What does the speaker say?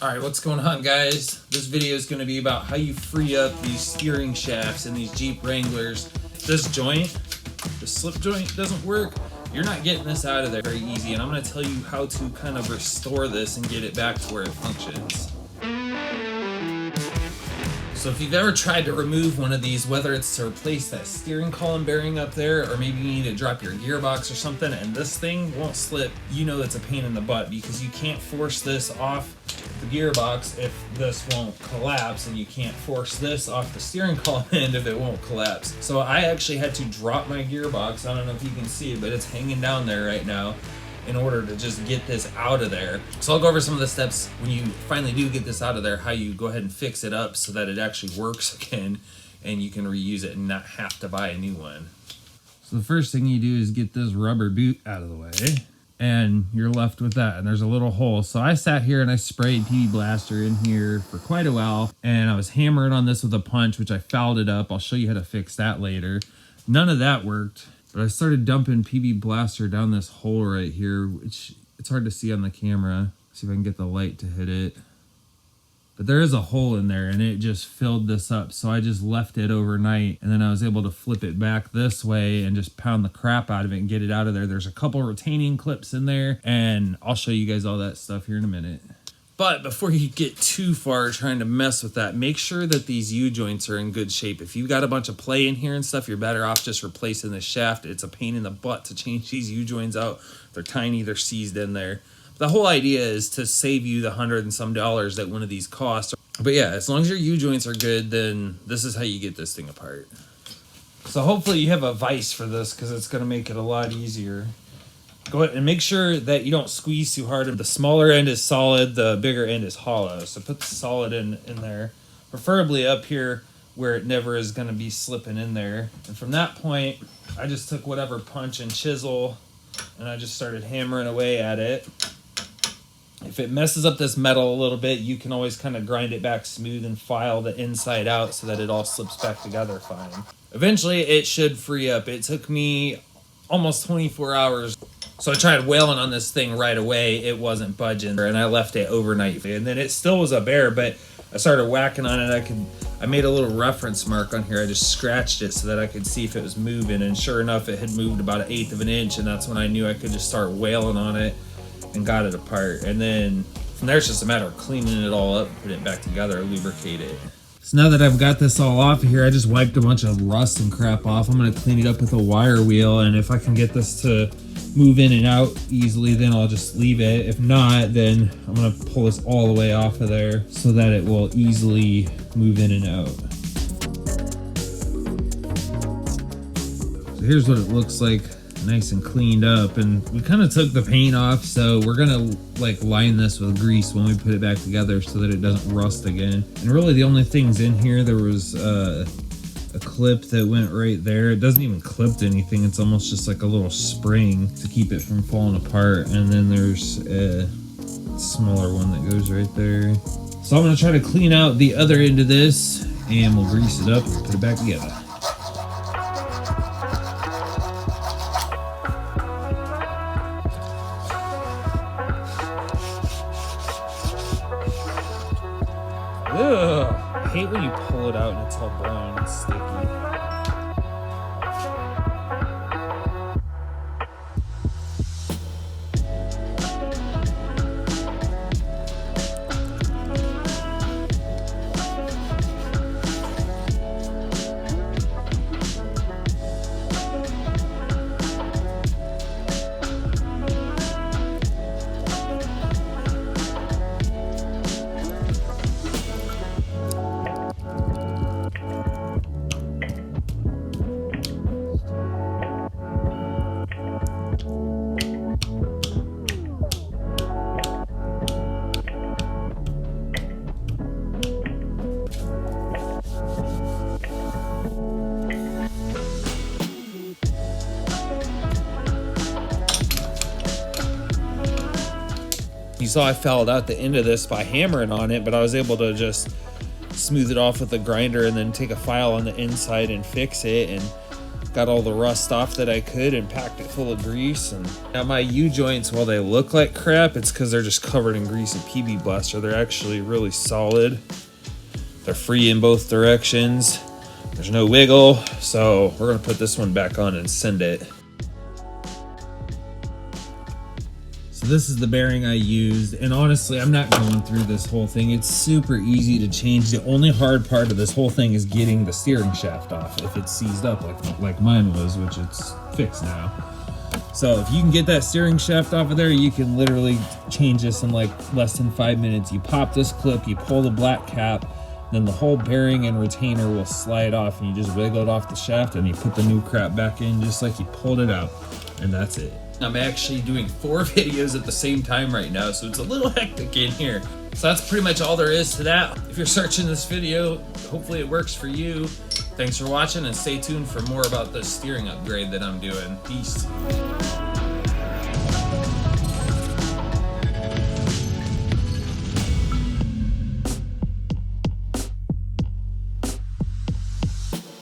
Alright, what's going on, guys? This video is going to be about how you free up these steering shafts in these Jeep Wranglers. If this joint, the slip joint, doesn't work, you're not getting this out of there very easy, and I'm going to tell you how to kind of restore this and get it back to where it functions. So if you've ever tried to remove one of these, whether it's to replace that steering column bearing up there, or maybe you need to drop your gearbox or something, and this thing won't slip, you know it's a pain in the butt because you can't force this off the gearbox if this won't collapse, and you can't force this off the steering column end if it won't collapse. So I actually had to drop my gearbox, I don't know if you can see it, but it's hanging down there right now, in order to just get this out of there. So I'll go over some of the steps when you finally do get this out of there, how you go ahead and fix it up so that it actually works again and you can reuse it and not have to buy a new one. So the first thing you do is get this rubber boot out of the way, and you're left with that, and there's a little hole. So I sat here and I sprayed PB Blaster in here for quite a while, and I was hammering on this with a punch, which I fouled it up. I'll show you how to fix that later. None of that worked. But I started dumping PB Blaster down this hole right here, which it's hard to see on the camera. See if I can get the light to hit it. But there is a hole in there, and it just filled this up. So I just left it overnight, and then I was able to flip it back this way and just pound the crap out of it and get it out of there. There's a couple retaining clips in there, and I'll show you guys all that stuff here in a minute. But before you get too far trying to mess with that, make sure that these U-joints are in good shape. If you've got a bunch of play in here and stuff, you're better off just replacing the shaft. It's a pain in the butt to change these U-joints out. They're tiny, they're seized in there. The whole idea is to save you the $100 and some that one of these costs. But yeah, as long as your U-joints are good, then this is how you get this thing apart. So hopefully you have a vise for this, because it's going to make it a lot easier. Go ahead and make sure that you don't squeeze too hard. The smaller end is solid, the bigger end is hollow. So put the solid in there, preferably up here where it never is going to be slipping in there. And from that point, I just took whatever punch and chisel and I just started hammering away at it. If it messes up this metal a little bit, you can always kind of grind it back smooth and file the inside out so that it all slips back together fine. Eventually, it should free up. It took me almost 24 hours. So I tried wailing on this thing right away. It wasn't budging, and I left it overnight. And then it still was a bear, but I started whacking on it. I made a little reference mark on here. I just scratched it so that I could see if it was moving. And sure enough, it had moved about 1/8 of an inch, and that's when I knew I could just start wailing on it and got it apart. And then from there, it's just a matter of cleaning it all up, putting it back together, lubricate it. So now that I've got this all off of here, I just wiped a bunch of rust and crap off. I'm going to clean it up with a wire wheel, and if I can get this to move in and out easily, then I'll just leave it. If not, then I'm going to pull this all the way off of there so that it will easily move in and out. So here's what it looks like, nice and cleaned up, and we kind of took the paint off, so we're gonna like line this with grease when we put it back together so that it doesn't rust again. And really the only things in here, there was a clip that went right there. It doesn't even clip to anything, it's almost just like a little spring to keep it from falling apart. And then there's a smaller one that goes right there. So I'm gonna try to clean out the other end of this, and we'll grease it up and put it back together. Ugh, I hate when you pull it out and it's all brown and sticky. You saw I fouled out the end of this by hammering on it, but I was able to just smooth it off with the grinder and then take a file on the inside and fix it. And got all the rust off that I could and packed it full of grease. And now my U-joints, while they look like crap, it's because they're just covered in grease and PB Buster. They're actually really solid. They're free in both directions. There's no wiggle. So we're gonna put this one back on and send it. So this is the bearing I used, and honestly, I'm not going through this whole thing. It's super easy to change. The only hard part of this whole thing is getting the steering shaft off if it's seized up like mine was, which it's fixed now. So if you can get that steering shaft off of there, you can literally change this in like less than 5 minutes. You pop this clip, you pull the black cap, then the whole bearing and retainer will slide off, and you just wiggle it off the shaft and you put the new crap back in just like you pulled it out, and that's it. I'm actually doing 4 videos at the same time right now, so it's a little hectic in here. So that's pretty much all there is to that. If you're searching this video, hopefully it works for you. Thanks for watching, and stay tuned for more about the steering upgrade that I'm doing. Peace.